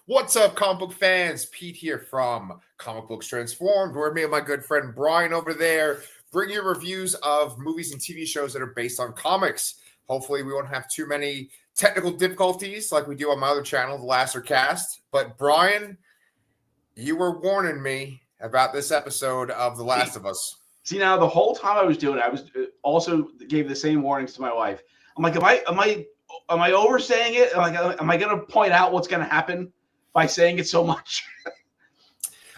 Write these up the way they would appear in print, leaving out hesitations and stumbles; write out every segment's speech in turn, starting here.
What's up, comic book fans? Pete here from Comic Books Transformed, where me and my good friend Brian over there bring you reviews of movies and TV shows that are based on comics. Hopefully, we won't have too many technical difficulties like we do on my other channel, The Lasser Cast. But Brian, you were warning me about this episode of The Last of Us. See, now the whole time I was doing it, I was also gave the same warnings to my wife. I'm like, am I oversaying it? Am I going to point out what's going to happen by saying it so much?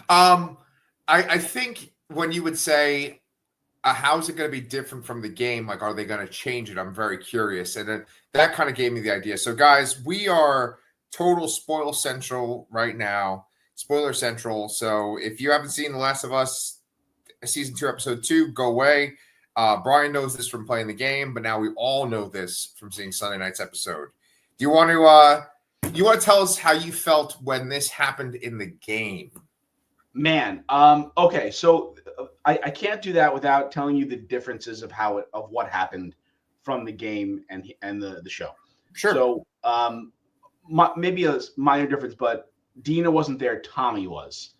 I think when you would say, how's it going to be different from the game? Like, are they going to change it? I'm very curious. And then that kind of gave me the idea. So, guys, we are total spoil central right now. Spoiler central. So, if you haven't seen The Last of Us season 2, episode 2, go away. Brian knows this from playing the game, but now we all know this from seeing Sunday night's episode. Do you want to tell us how you felt when this happened in the game? Man, okay, so I can't do that without telling you the differences of what happened from the game and the show. Sure. So maybe a minor difference, but Dina wasn't there. Tommy was.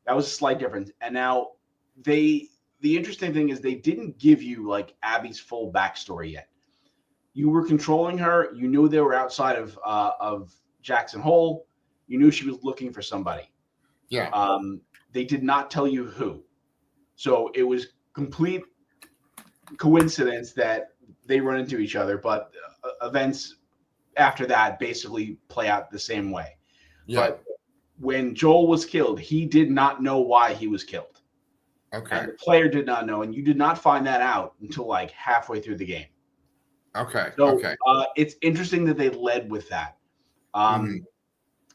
That was a slight difference. And now the interesting thing is they didn't give you like Abby's full backstory yet. You were controlling her. You knew they were outside of Jackson Hole. You knew she was looking for somebody. Yeah. They did not tell you who. So it was complete coincidence that they run into each other, but events after that basically play out the same way. Yeah. But when Joel was killed, he did not know why he was killed. Okay. And the player did not know, and you did not find that out until like halfway through the game. Okay. So it's interesting that they led with that.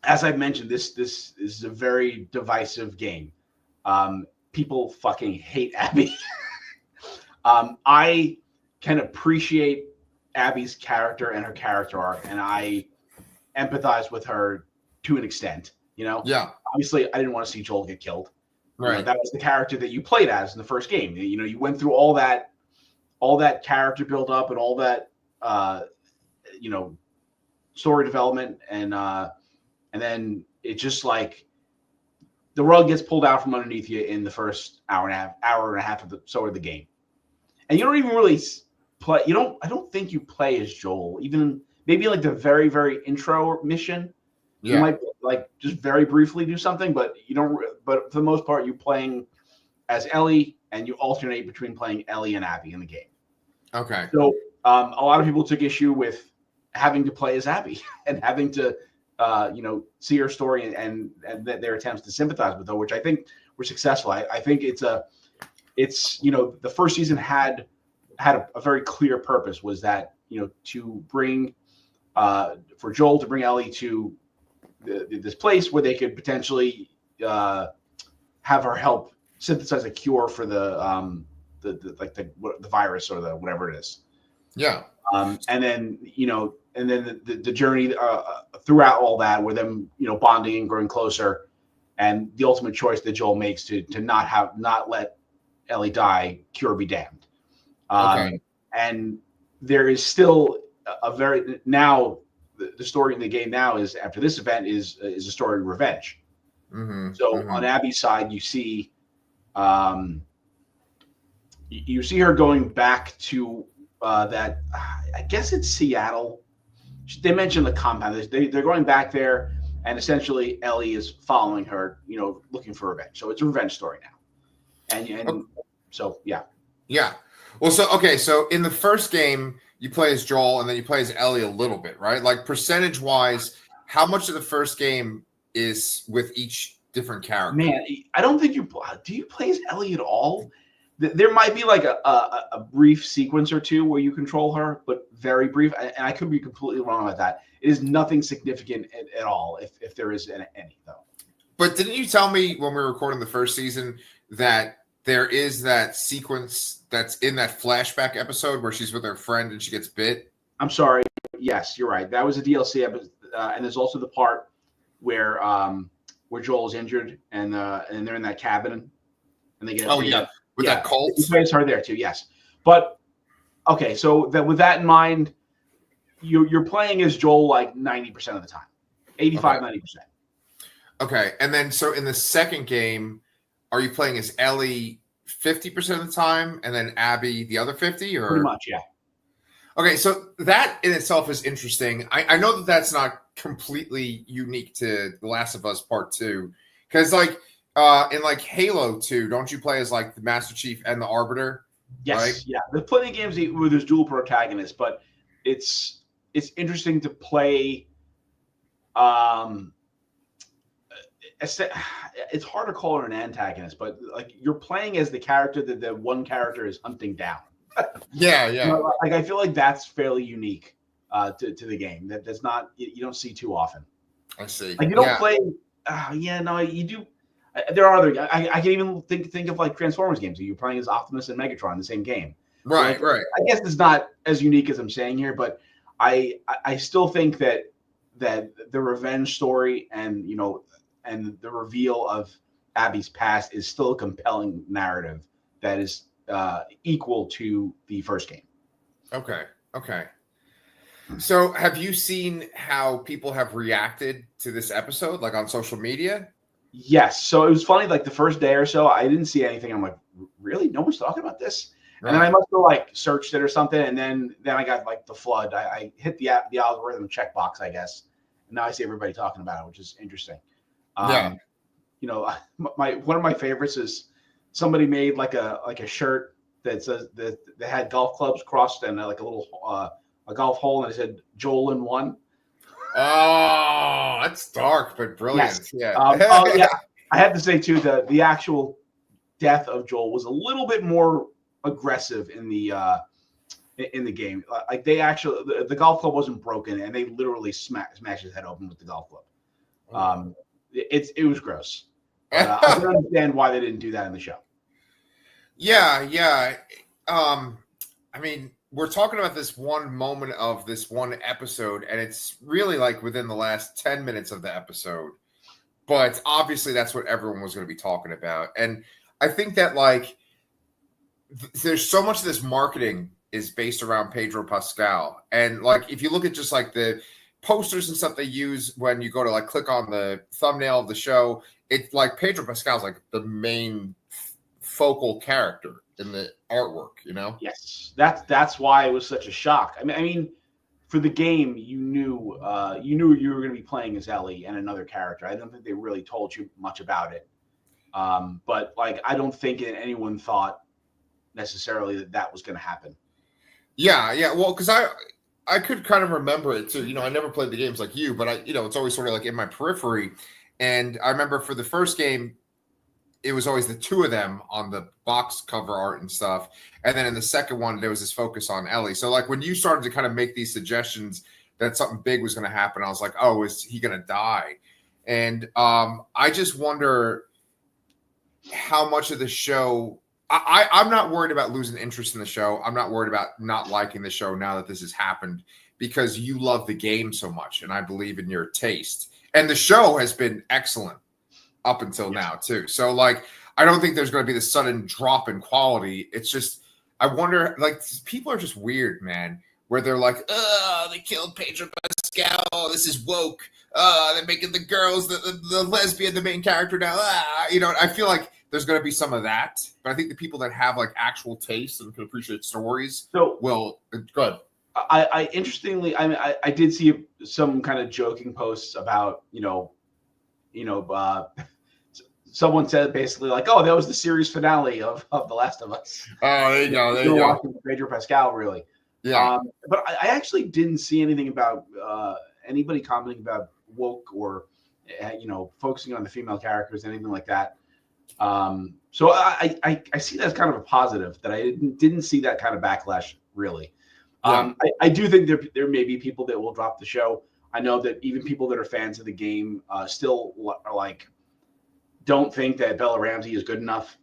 As I mentioned, this is a very divisive game. People fucking hate Abby. I can appreciate Abby's character and her character arc, and I empathize with her to an extent. You know, yeah. Obviously, I didn't want to see Joel get killed. Right. You know, that was the character that you played as in the first game. You know, you went through all that character build up and all that, story development, and then it just like the rug gets pulled out from underneath you in the first hour and a half of the game, and you don't even really play. I don't think you play as Joel, even maybe like the very, very intro mission. Yeah. You might like just very briefly do something, but you don't. But for the most part, you're playing as Ellie, and you alternate between playing Ellie and Abby in the game. Okay. So a lot of people took issue with having to play as Abby and having to, see her story and their attempts to sympathize with her, which I think were successful. I think it's the first season had a very clear purpose, was that to bring for Joel to bring Ellie to this place where they could potentially have her help synthesize a cure for the virus or the whatever it is. Yeah. And then the journey throughout all that, with them bonding and growing closer, and the ultimate choice that Joel makes to not let Ellie die, cure be damned. Okay. And there is still the story in the game now is, after this event, is a story of revenge. Mm-hmm. So on Abby's side, you see her going back to that. I guess it's Seattle. They mentioned the compound. They're going back there, and essentially Ellie is following her, looking for revenge. So it's a revenge story now. So yeah. Yeah. Well, so in the first game, you play as Joel, and then you play as Ellie a little bit, right? Like, percentage-wise, how much of the first game is with each different character? Man, I don't think do you play as Ellie at all? There might be like a brief sequence or two where you control her, but very brief. And I could be completely wrong about that. It is nothing significant at all, if there is any, though. But didn't you tell me when we were recording the first season that there is that sequence that's in that flashback episode where she's with her friend and she gets bit? I'm sorry. Yes, you're right. That was a DLC episode, and there's also the part where Joel's injured and they're in that cabin and they get that cult. He plays her there too. Yes, but okay. So with that in mind, you're playing as Joel like 90% of the time, 85, 90%. Okay, and then so in the second game, are you playing as Ellie 50% of the time, and then Abby the other 50, Pretty or? much, yeah. Okay, so that in itself is interesting. I know that that's not completely unique to The Last of Us Part Two, because like in like Halo 2, don't you play as like the Master Chief and the Arbiter, right? Yes, yeah. There's plenty of games where there's dual protagonists, but it's interesting to play. Um, it's hard to call her an antagonist, but like you're playing as the character that the one character is hunting down. Yeah, You yeah, know, like I feel like that's fairly unique to the game. That's not you don't see too often. I see. Like you don't Yeah, play. Yeah, no, you do. There are other. I can even think of like Transformers games. You're playing as Optimus and Megatron in the same game. So right, like, right. I guess it's not as unique as I'm saying here, but I still think that the revenge story and and the reveal of Abby's past is still a compelling narrative that is equal to the first game. Okay, okay. So, have you seen how people have reacted to this episode, like on social media? Yes. So it was funny, like the first day or so, I didn't see anything. I'm like, really? No one's talking about this? And then I Right. must have like searched it or something. And then I got like the flood. I hit the algorithm checkbox, I guess. And now I see everybody talking about it, which is interesting. Yeah. Um, my one of my favorites is somebody made like a shirt that says that they had golf clubs crossed and like a little a golf hole, and it said Joel in one. Oh, that's dark but brilliant. Yes. Yeah. Oh yeah. I have to say too that the actual death of Joel was a little bit more aggressive in the game. Like they actually the golf club wasn't broken, and they literally smashed his head open with the golf club. It was gross. But, I can understand why they didn't do that in the show. Yeah, yeah. I mean, we're talking about this one moment of this one episode, and it's really like within the last 10 minutes of the episode. But obviously, that's what everyone was going to be talking about. And I think that, like, there's so much of this marketing is based around Pedro Pascal. And, like, if you look at just like the posters and stuff they use when you go to like click on the thumbnail of the show, it's like Pedro Pascal's like the main focal character in the artwork, you know? Yes, that's why it was such a shock. I mean, for the game, you knew you were going to be playing as Ellie and another character. I don't think they really told you much about it. But like, I don't think anyone thought necessarily that was going to happen. Yeah, yeah. Well, because I could kind of remember it too. You know, I never played the games like you, but it's always sort of like in my periphery. And I remember for the first game, it was always the two of them on the box cover art and stuff. And then in the second one, there was this focus on Ellie. So like when you started to kind of make these suggestions that something big was going to happen, I was like, oh, is he going to die? And I just wonder how much of the show I'm not worried about losing interest in the show. I'm not worried about not liking the show now that this has happened, because you love the game so much and I believe in your taste. And the show has been excellent up until now too. So like, I don't think there's going to be this sudden drop in quality. It's just, I wonder, like, people are just weird, man, where they're like, oh, they killed Pedro Pascal. Oh, this is woke. They're making the girls, the lesbian, the main character now. I feel like there's going to be some of that, but I think the people that have like actual taste and can appreciate stories will. Good. I interestingly, I did see some kind of joking posts about someone said basically like, oh, that was the series finale of The Last of Us. Oh, there you go. There you go. Watching Pedro Pascal, really. Yeah. But I actually didn't see anything about anybody commenting about woke or focusing on the female characters, anything like that. So I see that as kind of a positive, that I didn't see that kind of backlash really. Yeah. I do think there may be people that will drop the show. I know that even people that are fans of the game still are like, don't think that Bella Ramsey is good enough.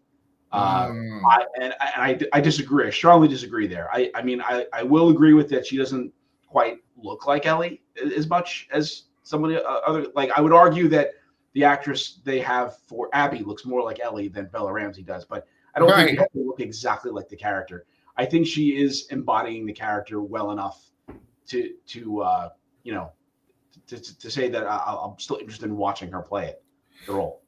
I disagree. I strongly disagree there. I mean, I will agree with that. She doesn't quite look like Ellie as much as somebody other. Like, I would argue that the actress they have for Abby looks more like Ellie than Bella Ramsey does, but I don't think they have to look exactly like the character. I think she is embodying the character well enough to say that I'm still interested in watching her play it. the role.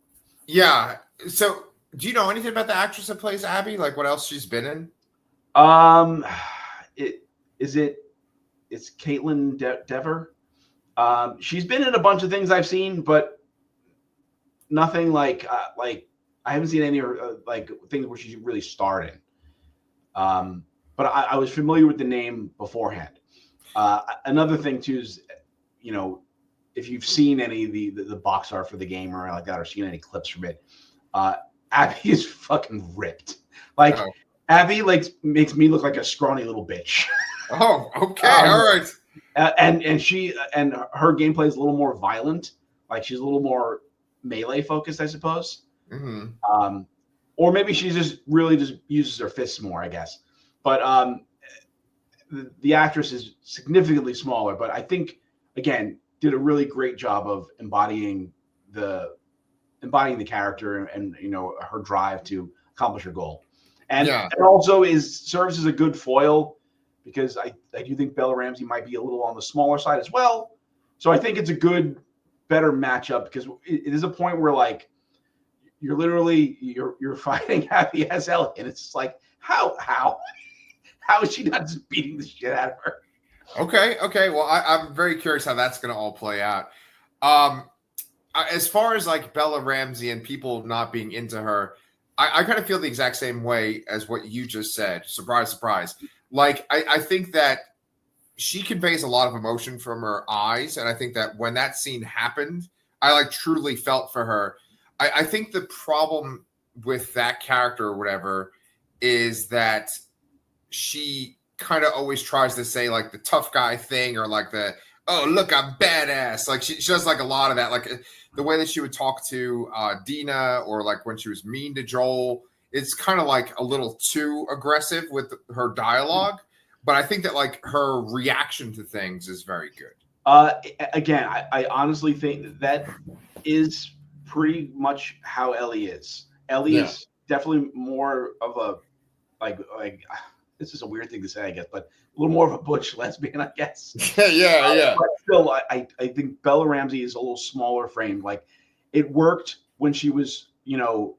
Yeah. So, do you know anything about the actress that plays Abby? Like, what else she's been in? It's Caitlin Dever. She's been in a bunch of things I've seen, but nothing like I haven't seen any like things where she's really starred in. But I was familiar with the name beforehand. Another thing too is, you know, if you've seen any of the box art for the game or like that, or seen any clips from it, Abby is fucking ripped. Like Abby makes me look like a scrawny little bitch. Oh, okay, all right. And she and her gameplay is a little more violent. Like she's a little more melee focused, I suppose. Mm-hmm. Or maybe she just uses her fists more, I guess. But the actress is significantly smaller, but I think again did a really great job of embodying the character and you know her drive to accomplish her goal. And it also serves as a good foil because I do think Bella Ramsey might be a little on the smaller side as well. So I think it's a better matchup because it is a point where like you're fighting Abby as Ellie, and it's just like how is she not just beating the shit out of her? Okay. Well, I'm very curious how that's going to all play out. As far as like Bella Ramsey and people not being into her, I kind of feel the exact same way as what you just said. Surprise, surprise. Like, I think that she conveys a lot of emotion from her eyes. And I think that when that scene happened, I like truly felt for her. I think the problem with that character or whatever is that she kind of always tries to say like the tough guy thing or like the, oh, look, I'm badass. Like she does like a lot of that. Like the way that she would talk to Dina or like when she was mean to Joel, it's kind of like a little too aggressive with her dialogue. But I think that like her reaction to things is very good. Again, I honestly think that is pretty much how Ellie is. Ellie is definitely more of a like this is a weird thing to say, I guess, but a little more of a butch lesbian, I guess. Yeah. But still, I think Bella Ramsey is a little smaller framed. Like it worked when she was, you know,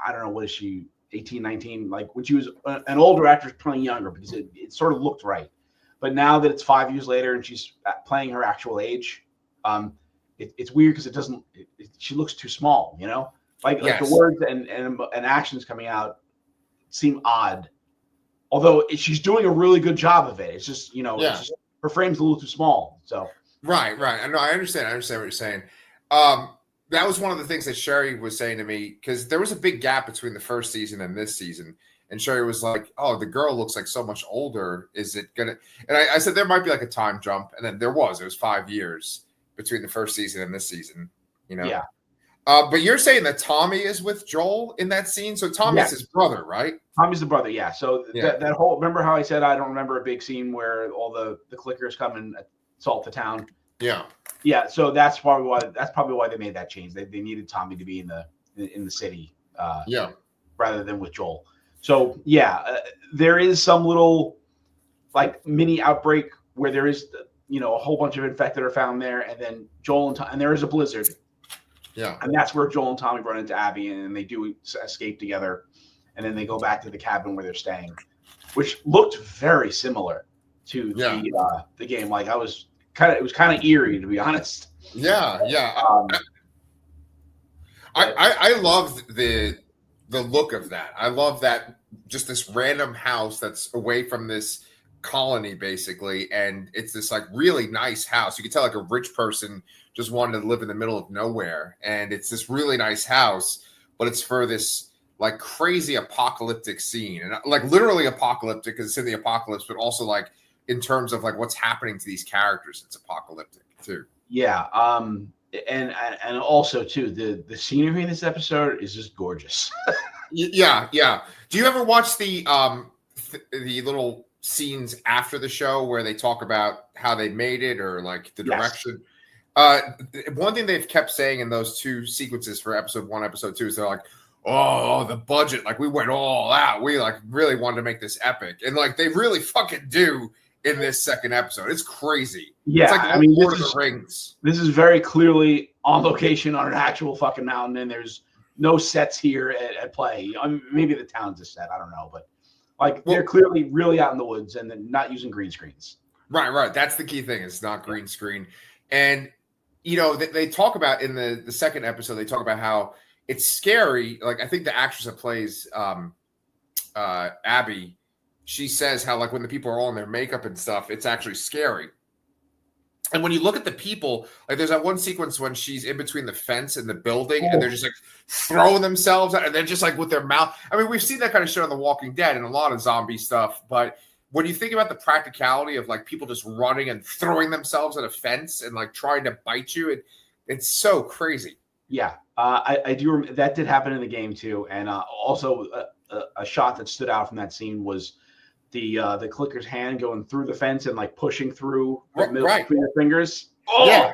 I don't know, what is she, 18, 19? Like when she was an older actress playing younger because it sort of looked right. But now that it's 5 years later and she's playing her actual age, it's weird because it doesn't. She looks too small, you know. Like the words and actions coming out seem odd. Although she's doing a really good job of it. It's just, you know, it's just, her frame's a little too small. So right. No, I understand. I understand what you're saying. That was one of the things that Sherry was saying to me because there was a big gap between the first season and this season. And Sherry was like, "Oh, the girl looks like so much older. Is it gonna?" And I said there might be like a time jump, and then there was. It was 5 years between the first season and this season. You know. Yeah. But you're saying that Tommy is with Joel in that scene, so Tommy's his brother, right? Tommy's the brother, yeah. So that whole, remember how I said I don't remember a big scene where all the clickers come and assault the town? Yeah. So that's probably why they made that change. They needed Tommy to be in the city, rather than with Joel. So there is some little like mini outbreak where there is a whole bunch of infected are found there, and then Joel and there is a blizzard. Yeah. And that's where Joel and Tommy run into Abby, and they do escape together. And then they go back to the cabin where they're staying, which looked very similar to the game. Like it was kind of eerie, to be honest. Yeah. I love the look of that. I love that just this random house that's away from this colony, basically, and it's this like really nice house. You can tell like a rich person just wanted to live in the middle of nowhere, and it's this really nice house, but it's for this like crazy apocalyptic scene, and like literally apocalyptic because it's in the apocalypse, but also like in terms of like what's happening to these characters, it's apocalyptic too. Yeah, and also too the scenery in this episode is just gorgeous. Yeah. Do you ever watch the little scenes after the show where they talk about how they made it or like the direction? One thing they've kept saying in those two sequences for episode 1, episode 2 is they're like, oh, the budget, like we went all out. We like really wanted to make this epic. And like they really fucking do in this second episode. It's crazy. Yeah. It's like Lord of the Rings. This is very clearly on location on an actual fucking mountain, and there's no sets here at play. I mean, maybe the town's a set. I don't know, but like they're clearly really out in the woods and then not using green screens. Right. That's the key thing. It's not green screen. And, you know, they talk about in the second episode, they talk about how it's scary. Like, I think the actress that plays Abby, she says how, like, when the people are all in their makeup and stuff, it's actually scary. And when you look at the people, like there's that one sequence when she's in between the fence and the building and they're just like throwing themselves out and they're just like with their mouth. I mean, we've seen that kind of shit on The Walking Dead and a lot of zombie stuff. But when you think about the practicality of like people just running and throwing themselves at a fence and like trying to bite you, it's so crazy. Yeah, I do. That did happen in the game too. And also a shot that stood out from that scene was the clicker's hand going through the fence and like pushing through the middle between your fingers. Oh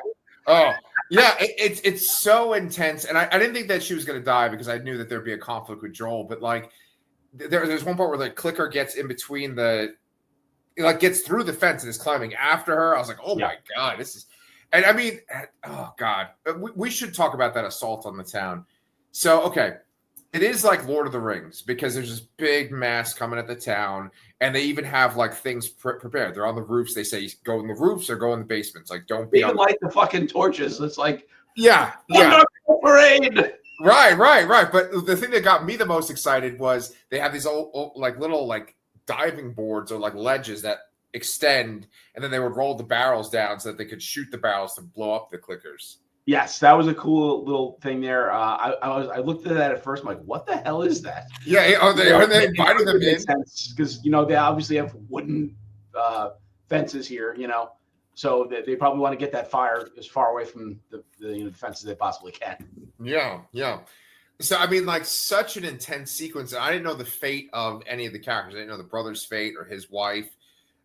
yeah, it's so intense. And I didn't think that she was going to die because I knew that there'd be a conflict with Joel. But like there's one part where the clicker gets in between gets through the fence and is climbing after her. I was like, oh my God, this is. And I mean, oh God, we should talk about that assault on the town. So, okay. It is like Lord of the Rings because there's this big mass coming at the town, and they even have like things prepared. They're on the roofs. They say go in the roofs or go in the basements. Like don't be on light the fucking torches. It's like parade. Right. But the thing that got me the most excited was they have these old like little like diving boards or like ledges that extend, and then they would roll the barrels down so that they could shoot the barrels to blow up the clickers. Yes, that was a cool little thing there. I looked at that at first. I'm like, what the hell is that? Yeah, are they inviting them in? Because they obviously have wooden fences here, so they probably want to get that fire as far away from the fences they possibly can. Yeah. So I mean, like such an intense sequence. I didn't know the fate of any of the characters. I didn't know the brother's fate or his wife.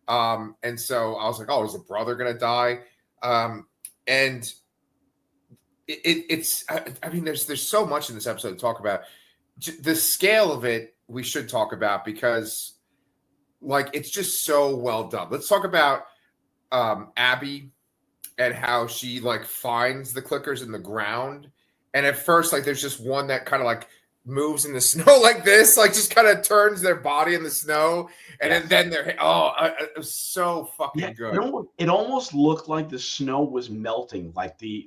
And so I was like, oh, is the brother gonna die? And it's I mean there's so much in this episode to talk about. The scale of it we should talk about because like it's just so well done. Let's talk about Abby and how she like finds the clickers in the ground, and at first like there's just one that kind of like moves in the snow like this, like just kind of turns their body in the snow, and then they're it was so fucking good. It almost looked like the snow was melting, like the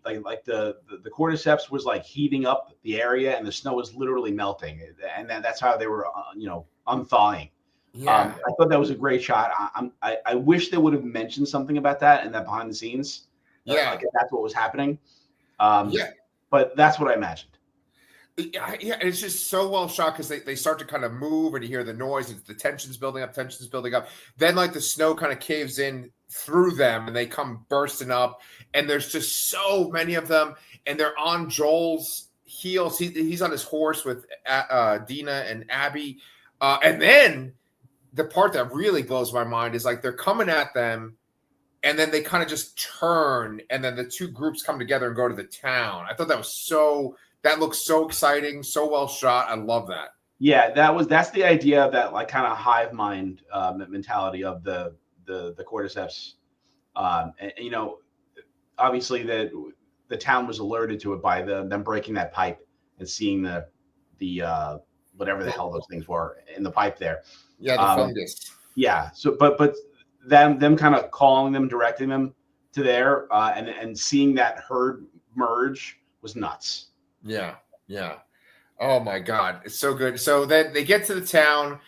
cordyceps was like heating up the area, and the snow was literally melting, and that's how they were, unthawing. Yeah, I thought that was a great shot. I wish they would have mentioned something about that in that behind the scenes. Yeah, like if that's what was happening. But that's what I imagined. Yeah, it's just so well shot because they start to kind of move and you hear the noise. It's the tension's building up. Then like the snow kind of caves in through them and they come bursting up. And there's just so many of them. And they're on Joel's heels. He's on his horse with Dina and Abby. And then the part that really blows my mind is like they're coming at them. And then they kind of just turn. And then the two groups come together and go to the town. I thought that was that looks so exciting, so well shot. I love that. Yeah, that's the idea of that like kind of hive mind mentality of the cordyceps. And, obviously the town was alerted to it by them breaking that pipe and seeing the whatever the hell those things were in the pipe there. Yeah, the fungus. Yeah. So, but them kind of calling them, directing them to there, and seeing that herd merge was nuts. Yeah. Oh my God, it's so good. So then they get to the town.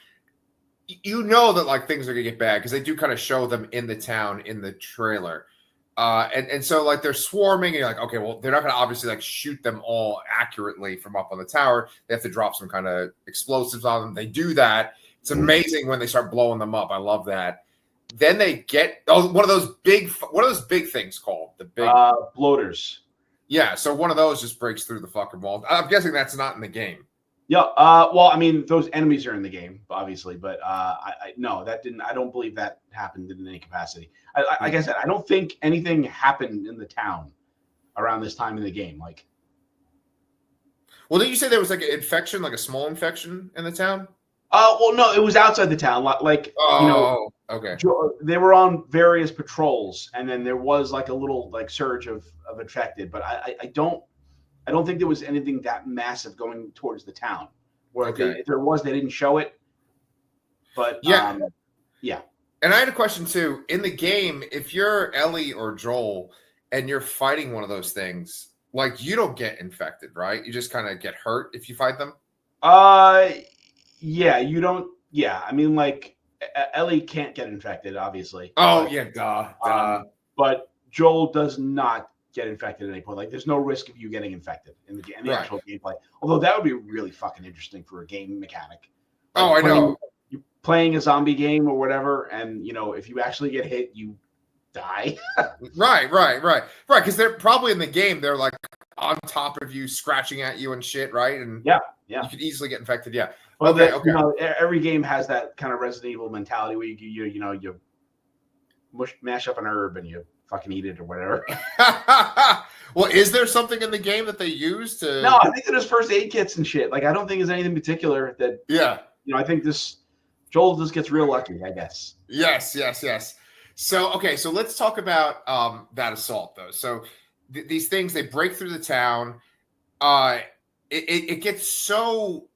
You know that like things are gonna get bad because they do kind of show them in the town in the trailer. And so like they're swarming and you're like, okay, well, they're not gonna obviously like shoot them all accurately from up on the tower. They have to drop some kind of explosives on them. They do that. It's amazing when they start blowing them up. I love that. Then they get one of those big things called the big bloaters. Yeah, so one of those just breaks through the fucking wall. I'm guessing that's not in the game. Yeah, well, I mean, those enemies are in the game, obviously, but no, that didn't. I don't believe that happened in any capacity. Like I said, I don't think anything happened in the town around this time in the game. Like, well, didn't you say there was like an infection, like a small infection in the town? Well, no, it was outside the town. Like, Oh, okay. they were on various patrols, and then there was like a little like surge of infected. But I don't think there was anything that massive going towards the town. Where if there was, they didn't show it. But yeah. Yeah. And I had a question too. In the game, if you're Ellie or Joel and you're fighting one of those things, like you don't get infected, right? You just kind of get hurt if you fight them. Yeah, you don't. Yeah, I mean, like Ellie can't get infected, obviously. Oh, yeah, duh. But Joel does not get infected at any point. Like, there's no risk of you getting infected in the actual gameplay. Although that would be really fucking interesting for a game mechanic. Like, I know. You're playing a zombie game or whatever, and if you actually get hit, you die. Right. Because they're probably in the game. They're like on top of you, scratching at you and shit, right? And yeah, you could easily get infected. Yeah. Well, every game has that kind of Resident Evil mentality where you mash up an herb and you fucking eat it or whatever. Well, is there something in the game that they use to? No, I think there's first aid kits and shit. Like, I don't think there's anything particular that. Yeah. I think Joel just gets real lucky, I guess. Yes. So let's talk about that assault though. So these things, they break through the town. It gets so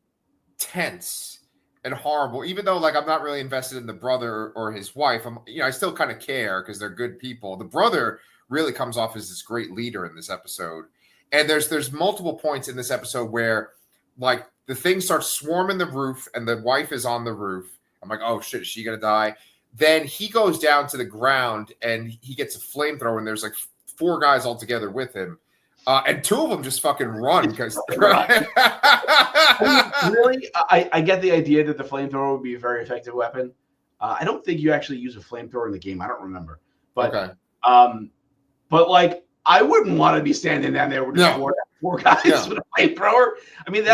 tense and horrible, even though like I'm not really invested in the brother or his wife. I still kind of care because they're good people. The brother really comes off as this great leader in this episode, and there's multiple points in this episode where like the thing starts swarming the roof and the wife is on the roof. I'm like, oh shit, is she gonna die? Then he goes down to the ground and he gets a flamethrower, and there's like 4 guys all together with him. And 2 of them just fucking run because really, I get the idea that the flamethrower would be a very effective weapon. I don't think you actually use a flamethrower in the game. I don't remember, but but like I wouldn't want to be standing down there with just 4 guys with a flamethrower. I mean,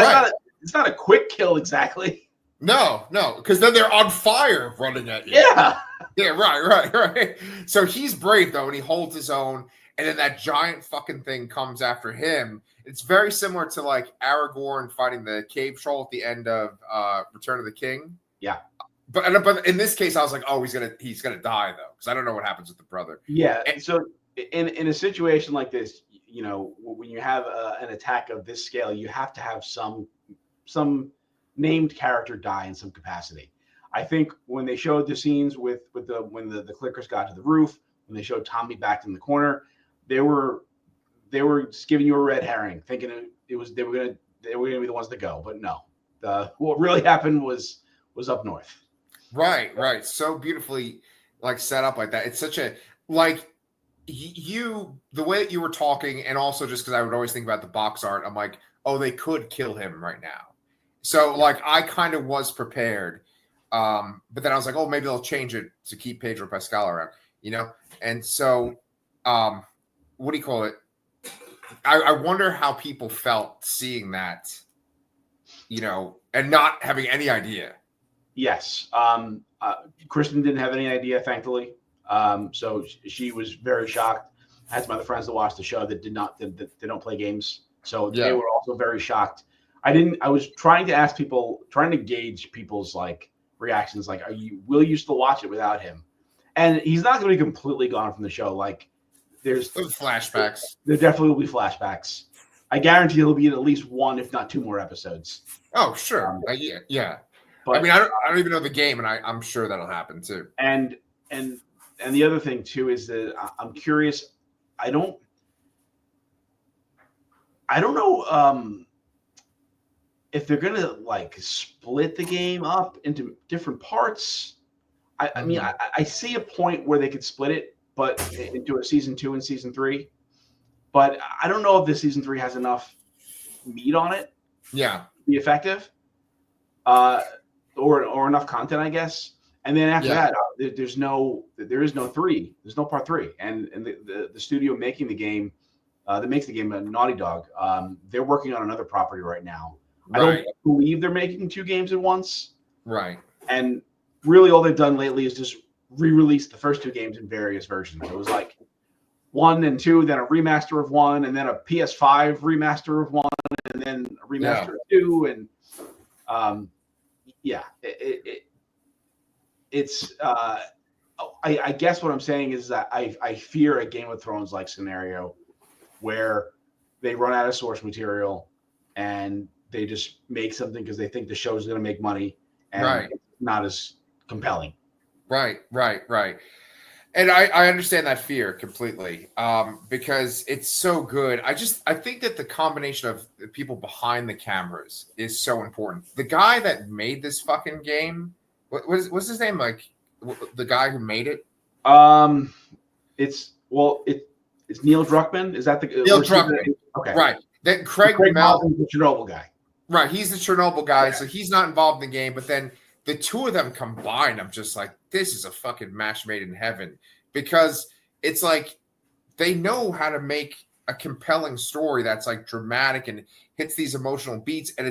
it's not a quick kill exactly. No, because then they're on fire running at you. Yeah, right. So he's brave though, and he holds his own. And then that giant fucking thing comes after him. It's very similar to like Aragorn fighting the cave troll at the end of Return of the King. Yeah. But in this case, I was like, oh, he's gonna die though, because I don't know what happens with the brother. Yeah. So in a situation like this, when you have an attack of this scale, you have to have some named character die in some capacity. I think when they showed the scenes when the clickers got to the roof, when they showed Tommy back in the corner, they were just giving you a red herring, thinking they were gonna be the ones to go, but no. What really happened was up north. Right. So beautifully like set up like that. It's such a like the way that you were talking, and also just because I would always think about the box art, I'm like, oh, they could kill him right now. So like I kind of was prepared, but then I was like, oh, maybe they'll change it to keep Pedro Pascal around, and so. What do you call it? I wonder how people felt seeing that, and not having any idea. Yes. Kristen didn't have any idea, thankfully. So she was very shocked. I had some other friends that watched the show that they don't play games. So they were also very shocked. I was trying to ask people, trying to gauge people's like reactions. Like, will you still watch it without him? And he's not going to be completely gone from the show. Like, there's flashbacks. There definitely will be flashbacks. I guarantee there'll be at least 1, if not 2 more episodes. Oh, sure. Yeah. But I mean, I don't even know the game, and I'm sure that'll happen too. And the other thing too is that I'm curious. I don't know if they're gonna like split the game up into different parts. I mean, I see a point where they could split it, but into a season 2 and season 3. But I don't know if the season 3 has enough meat on it. Yeah. To be effective. Or enough content, I guess. And then after that, there is no 3. There's no part 3. And the studio making the game, that makes the game, Naughty Dog, they're working on another property right now. Right. I don't believe they're making 2 games at once. Right. And really all they've done lately is just re-release the first 2 games in various versions. It was like 1 and 2, then a remaster of 1, and then a PS5 remaster of 1, and then a remaster of 2. And yeah, it's. I guess what I'm saying is that I fear a Game of Thrones like scenario where they run out of source material and they just make something because they think the show is going to make money and Right. it's not as compelling. Right. And I understand that fear completely, because it's so good. I think that the combination of the people behind the cameras is so important. The guy that made this fucking game, what's his name? Like the guy who made it? It's Neil Druckmann. Is that the Neil Druckmann? Okay, Right. Then Craig Melvin's the Chernobyl guy. Right, he's the Chernobyl guy, so he's not involved in the game. But then the two of them combined, I'm just like, this is a fucking match made in heaven, because it's like they know how to make a compelling story that's like dramatic and hits these emotional beats, and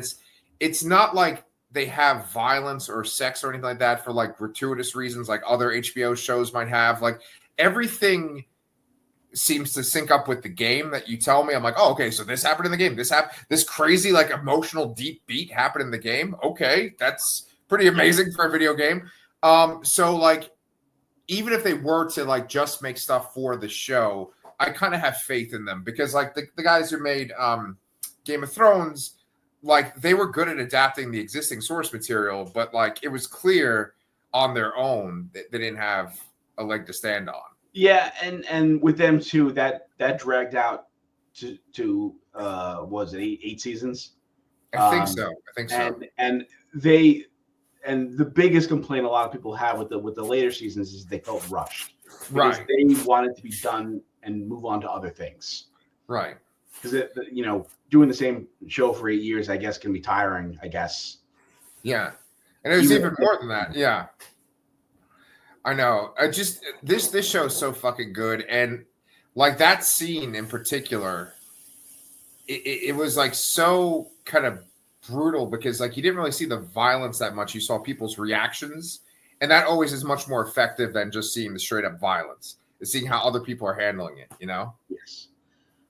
it's not like they have violence or sex or anything like that for like gratuitous reasons like other HBO shows might have. Like everything seems to sync up with the game that you tell me. I'm like, oh, okay, so this happened in the game. This crazy, like emotional deep beat happened in the game. Okay, that's pretty amazing for a video game. So like, even if they were to like just make stuff for the show, I kind of have faith in them, because like the guys who made Game of Thrones, like they were good at adapting the existing source material, but like it was clear on their own that they didn't have a leg to stand on. Yeah, and with them too, that dragged out to was it eight seasons? I think so. And the biggest complaint a lot of people have with the later seasons is they felt rushed. Because they wanted to be done and move on to other things. Right. Because doing the same show for 8 years, I guess, can be tiring. I guess. Yeah, and it was even more than that. Yeah. I know. This show is so fucking good, and like that scene in particular, it was like so kind of brutal, because like you didn't really see the violence that much. You saw people's reactions, and that always is much more effective than just seeing the straight up violence. It's seeing how other people are handling it. Yes.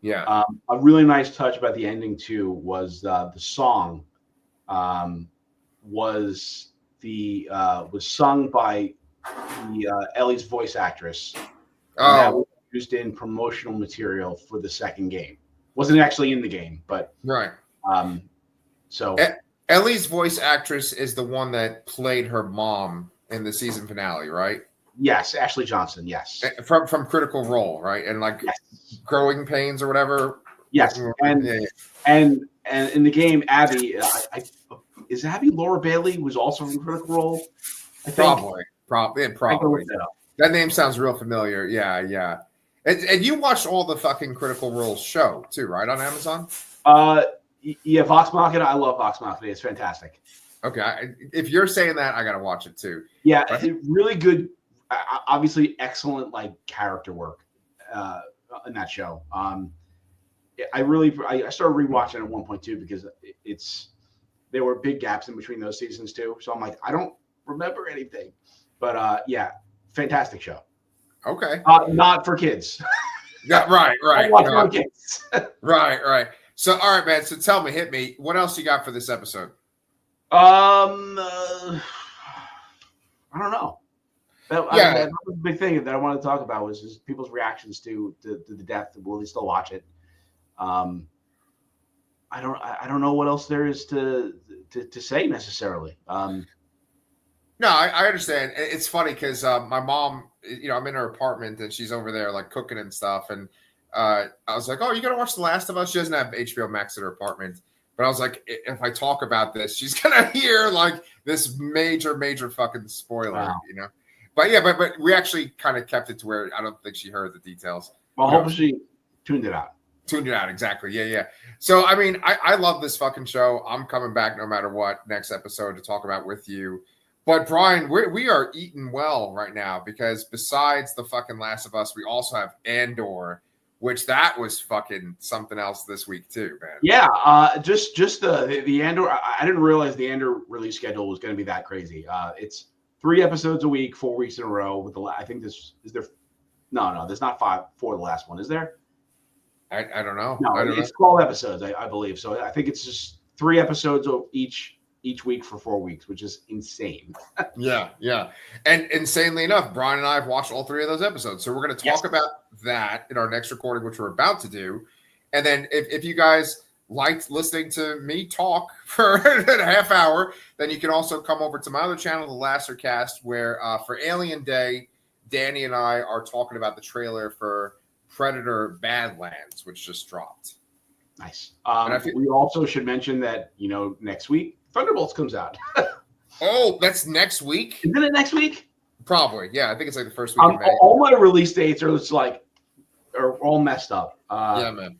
Yeah. A really nice touch about the ending too was the song was sung by the Ellie's voice actress. And that was used in promotional material for the second game. Wasn't actually in the game, but right. So Ellie's voice actress is the one that played her mom in the season finale, right? Yes, Ashley Johnson. Yes, from Critical Role, right? And like Growing Pains or whatever. Yes, and in the game, Abby is Abby Laura Bailey, was also from Critical Role. I think. Probably. That name sounds real familiar. Yeah. And you watched all the fucking Critical Role show too, right? On Amazon? Yeah, Vox Machina. I love Vox Machina. It's fantastic. Okay. If you're saying that, I got to watch it too. Yeah, really good. Obviously, excellent character work in that show. I started rewatching it at 1.2 because there were big gaps in between those seasons too. So I'm like, I don't remember anything. But yeah, fantastic show. Okay. Not for kids. Yeah, right. For kids. Right. So, all right, man. So tell me, hit me. What else you got for this episode? I don't know. That was a big thing that I wanted to talk about was just people's reactions to the death. Will they still watch it? I don't know what else there is to say necessarily. No, I understand. It's funny because my mom, I'm in her apartment and she's over there like cooking and stuff. And I was like, oh, you got to watch The Last of Us? She doesn't have HBO Max at her apartment. But I was like, if I talk about this, she's going to hear like this major fucking spoiler, Wow. But yeah, but we actually kind of kept it to where I don't think she heard the details. Well, hopefully she tuned it out. Exactly. Yeah. So, I mean, I love this fucking show. I'm coming back no matter what next episode to talk about with you. But Brian, we are eating well right now because besides the fucking Last of Us, we also have Andor, which that was fucking something else this week too, man. Yeah, just the Andor. I didn't realize the Andor release schedule was going to be that crazy. It's 3 episodes a week, 4 weeks in a row. With I think this is there. No, there's not 4 the last one, is there? I don't know. No, it's 12 episodes, I believe. So I think it's just 3 episodes of each each week for 4 weeks, which is insane. Yeah. And insanely enough, Brian and I have watched all 3 of those episodes. So we're going to talk about that in our next recording, which we're about to do. And then if you guys liked listening to me talk for a half hour, then you can also come over to my other channel, The Lassercast, where for Alien Day, Danny and I are talking about the trailer for Predator Badlands, which just dropped. Nice. We also should mention that, next week, Thunderbolts comes out. Oh, that's next week? Isn't it next week? Probably. Yeah, I think it's like the first week of May. All my release dates are all messed up. Yeah, man.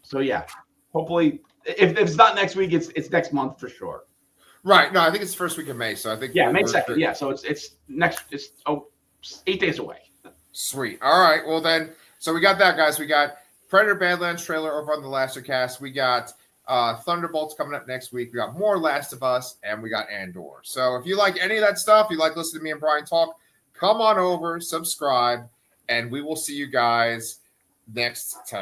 So, yeah, hopefully, if it's not next week, it's next month for sure. Right. No, I think it's the first week of May. So I think May 2nd. Yeah. So it's 8 days away. Sweet. All right. Well, then, so we got that, guys. We got Predator Badlands trailer over on the Lassercast. We got Thunderbolts coming up next week. We got more Last of Us, and we got Andor. So if you like any of that stuff, you like listening to me and Brian talk, come on over, subscribe, and we will see you guys next time.